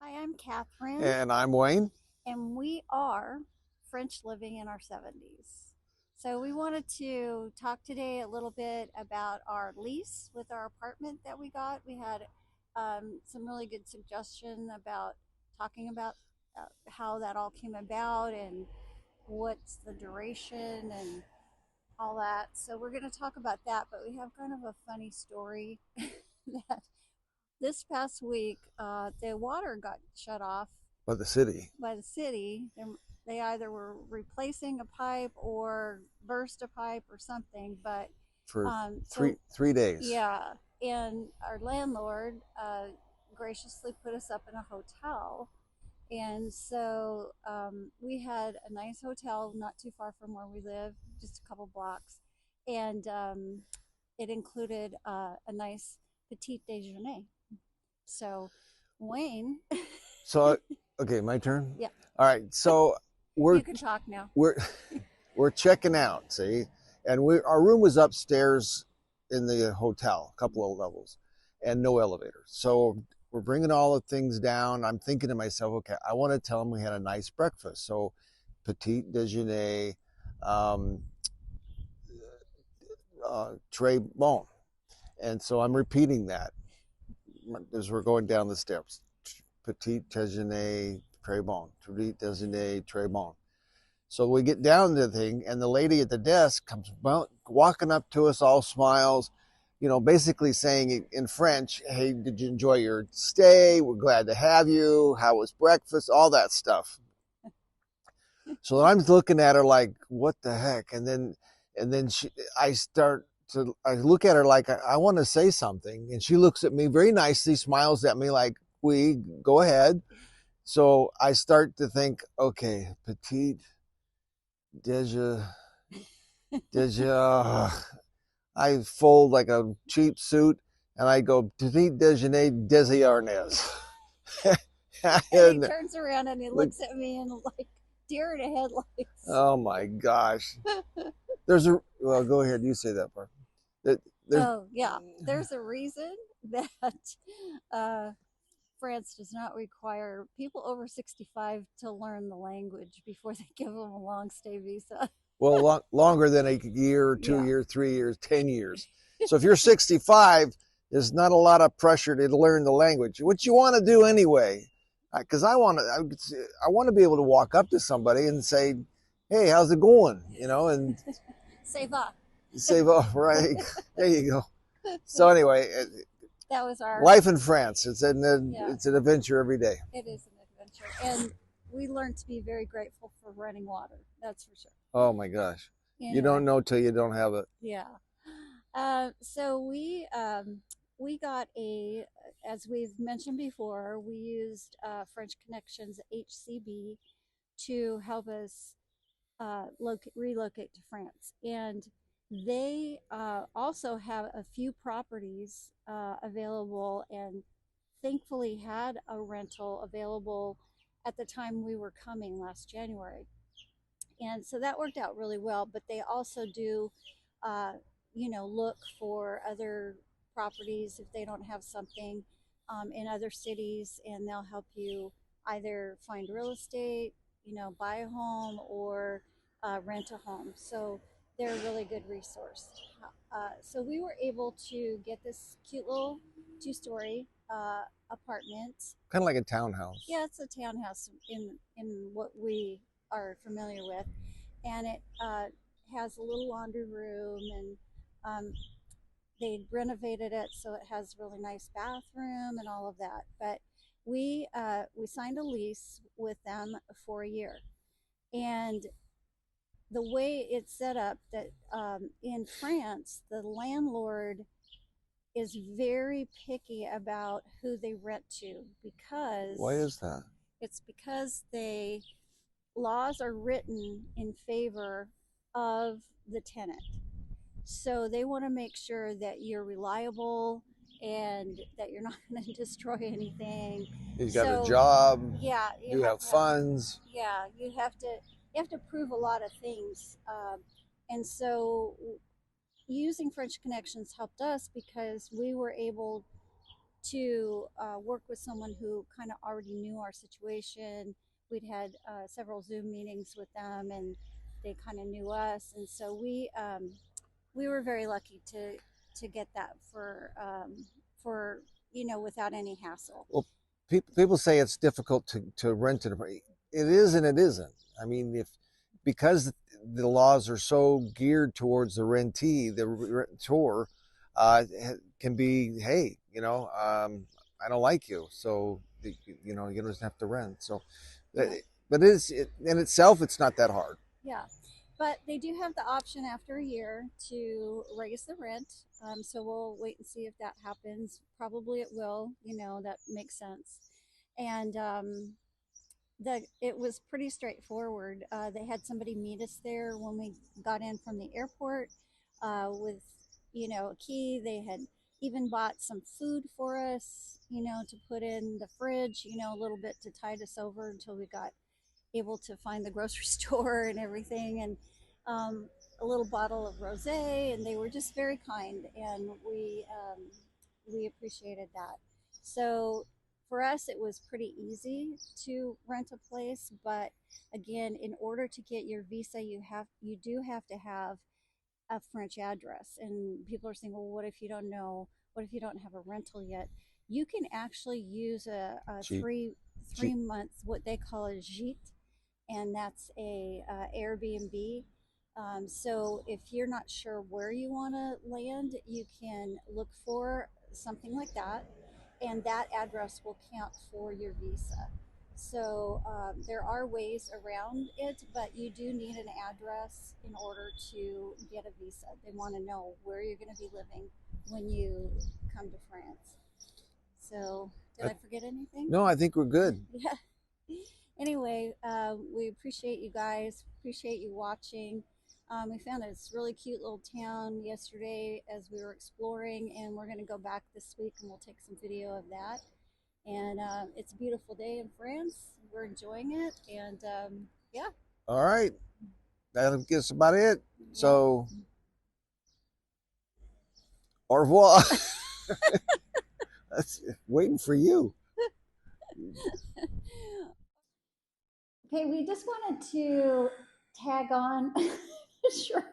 Hi, I'm Catherine, And I'm Wayne. and we are French living in our 70s. So, we wanted to talk today a little bit about our lease with our apartment that we got. We had some really good suggestion about talking about how that all came about and what's the duration and all that. So, we're going to talk about that, but we have kind of a funny story that this past week, the water got shut off By the city by the city. They either were replacing a pipe or burst a pipe or something. But for so, 3 days. yeah, and our landlord graciously put us up in a hotel. And so we had a nice hotel not too far from where we live, just a couple blocks. And it included a nice petite déjeuner. So, Wayne, So, okay, my turn. yeah, All right. So we're you can talk now. we're we're checking out. See, and our room was upstairs in the hotel, a couple of levels, and no elevator. So we're bringing all the things down. I'm thinking to myself, okay, I want to tell them we had a nice breakfast. So petite déjeuner, um, très bon. And so I'm repeating that as we're going down the steps. Petit déjeuner, très bon. Petit déjeuner, très bon. So we get down to the thing, and the lady at the desk comes walking up to us, all smiles, basically saying in French, "Hey, did you enjoy your stay? We're glad to have you. How was breakfast?" All that stuff. So I'm looking at her like, "What the heck?" And then I look at her like I want to say something, and she looks at me very nicely, smiles at me like, "We go ahead." So I start to think, okay, petite deja. I fold like a cheap suit, and I go petite déjeuner des Arnais. And he And turns around and he like, looks at me and like deer in the headlights. oh my gosh. Well, go ahead, you say that part. There's Oh yeah, there's a reason that uh, France does not require people over 65 to learn the language before they give them a long stay visa. well longer than a year, two Yeah. years, 3 years, 10 years. So if you're 65, there's not a lot of pressure to learn the language, which you want to do anyway. Because I want to be able to walk up to somebody and say, "Hey, how's it going?" And Ça va. say, "Oh, right, there you go." So anyway, That was our, life in France. It's yeah, an adventure every day. it is an adventure. And we learned to be very grateful for running water. That's for sure. Oh my gosh, you Anyway, don't know till you don't have it. yeah. So we got as we've mentioned before, we used French Connections HCB to help us relocate to France, and they also have a few properties available, and thankfully had a rental available at the time we were coming last January, and so that worked out really well. But they also do uh, look for other properties if they don't have something in other cities, and they'll help you either find real estate, buy a home, or rent a home. So they're a really good resource. So we were able to get this cute little two-story apartment. Kind of like a townhouse. Yeah, it's a townhouse in what we are familiar with, and it has a little laundry room, and they renovated it so it has a really nice bathroom and all of that. But we signed a lease with them for a year, and the way it's set up that in France, the landlord is very picky about who they rent to because Why is that? it's because they laws are written in favor of the tenant. So they want to make sure that you're reliable and that you're not going to destroy anything. You got a So job. yeah, You have funds. yeah, you have to prove a lot of things, and so using French Connections helped us because we were able to work with someone who kind of already knew our situation. We'd had several Zoom meetings with them, and they kind of knew us, and so we were very lucky to get that for without any hassle. Well, people say it's difficult to rent it. It is and it isn't. I mean, if because the laws are so geared towards the rentee, the rentor can be, hey, I don't like you, so you don't have to rent. So, Yeah. but in itself, it's not that hard. Yeah, but they do have the option after a year to raise the rent. So we'll wait and see if that happens. Probably it will. That makes sense. And it was pretty straightforward. They had somebody meet us there when we got in from the airport with a key. They had even bought some food for us, to put in the fridge, a little bit to tide us over until we got able to find the grocery store and everything, and a little bottle of rosé, and they were just very kind, and we appreciated that. So for us, it was pretty easy to rent a place, but again, in order to get your visa, you do have to have a French address. And people are saying, well, what if you don't know? What if you don't have a rental yet? You can actually use a Cheap, three cheap. months, what they call a gîte, and that's a Airbnb. So if you're not sure where you want to land, you can look for something like that, and that address will count for your visa. So there are ways around it, but you do need an address in order to get a visa. They want to know where you're going to be living when you come to France. So, did Uh, I forget anything? no, I think we're good. Yeah. Anyway, we appreciate you guys. Appreciate you watching. We found this really cute little town yesterday as we were exploring, and we're going to go back this week and we'll take some video of that. And it's a beautiful day in France. We're enjoying it, and yeah, All right, that'll guess about it. yeah. So, au revoir. That's waiting for you. Okay, we just wanted to tag on. Sure.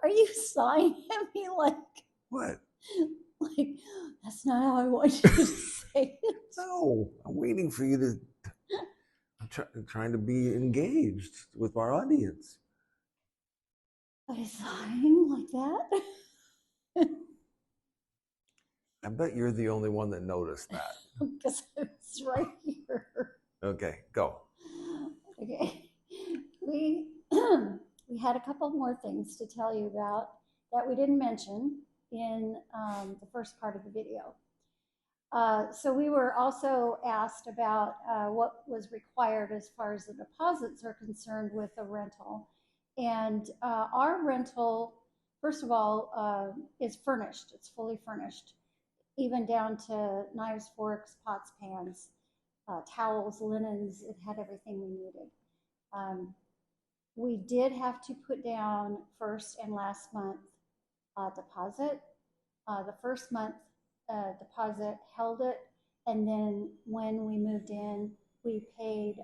Are you sighing at me What? like that's not how I want you to say it? No, I'm waiting for you to. I'm trying to be engaged with our audience. By sighing like that? I bet you're the only one that noticed that. Because it's right here. Okay, go. Okay. We we had a couple more things to tell you about that we didn't mention in the first part of the video. So we were also asked about what was required as far as the deposits are concerned with a rental. And our rental, first of all, is furnished. It's fully furnished, even down to knives, forks, pots, pans, towels, linens. It had everything we needed. We did have to put down first and last month deposit. The first month deposit held it, and then when we moved in, we paid.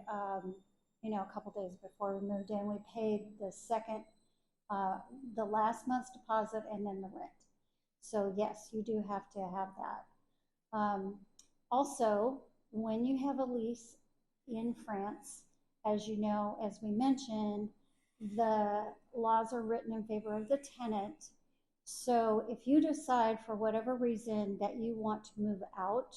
A couple days before we moved in, we paid the second, the last month's deposit, and then the rent. So yes, you do have to have that. Also, when you have a lease in France, as you know, as we mentioned, the laws are written in favor of the tenant. So if you decide for whatever reason that you want to move out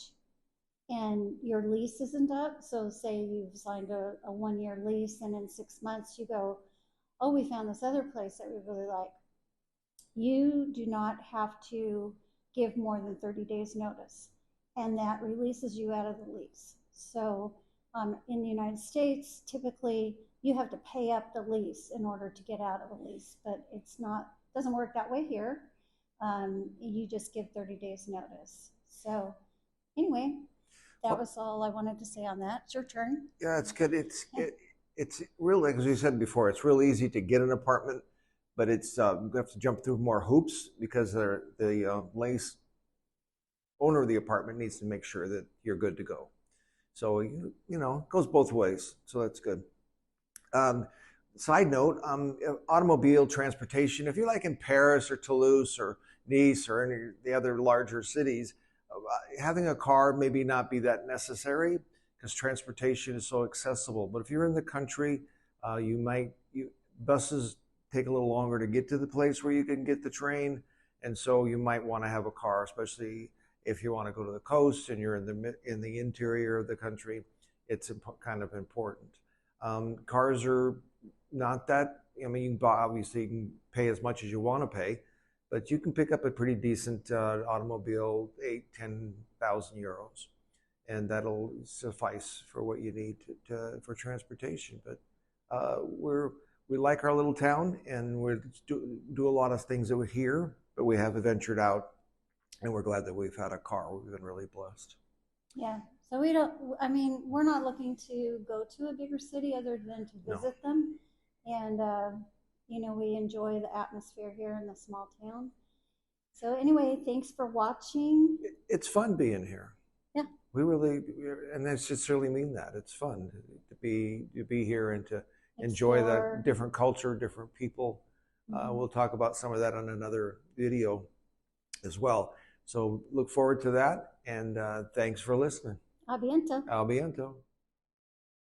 and your lease isn't up, so say you've signed a 1 year lease and in 6 months you go, oh, we found this other place that we really like, you do not have to give more than 30 days notice, and that releases you out of the lease. So in the United States, typically you have to pay up the lease in order to get out of the lease, but doesn't work that way here. You just give 30 days notice. So anyway, that was all I wanted to say on that. It's your turn. Yeah, it's good. It's really, as you said before, it's real easy to get an apartment, but it's you have to jump through more hoops because the lease owner of the apartment needs to make sure that you're good to go. So it goes both ways. So that's good. Um, Side note, automobile transportation. If you're like in Paris or Toulouse or Nice or any of the other larger cities, having a car maybe not be that necessary because transportation is so accessible. But if you're in the country, buses take a little longer to get to the place where you can get the train, and so you might want to have a car, especially if you want to go to the coast and you're in the interior of the country. It's kind of important. Cars are not that. I mean, obviously you can pay as much as you want to pay, but you can pick up a pretty decent automobile, 8, 10,000 euros, and that'll suffice for what you need for transportation. But we like our little town, and we do a lot of things that we're here, but we have ventured out, and we're glad that we've had a car. We've been really blessed. Yeah. So we don't, I mean, we're not looking to go to a bigger city other than to No, visit them. And, we enjoy the atmosphere here in the small town. So anyway, thanks for watching. it's fun being here. Yeah. We really, and I sincerely mean that. It's fun to be here and to enjoy that Explore. different culture, different people. We'll talk about some of that on another video as well. So look forward to that, and thanks for listening. Abiento. Al Biento.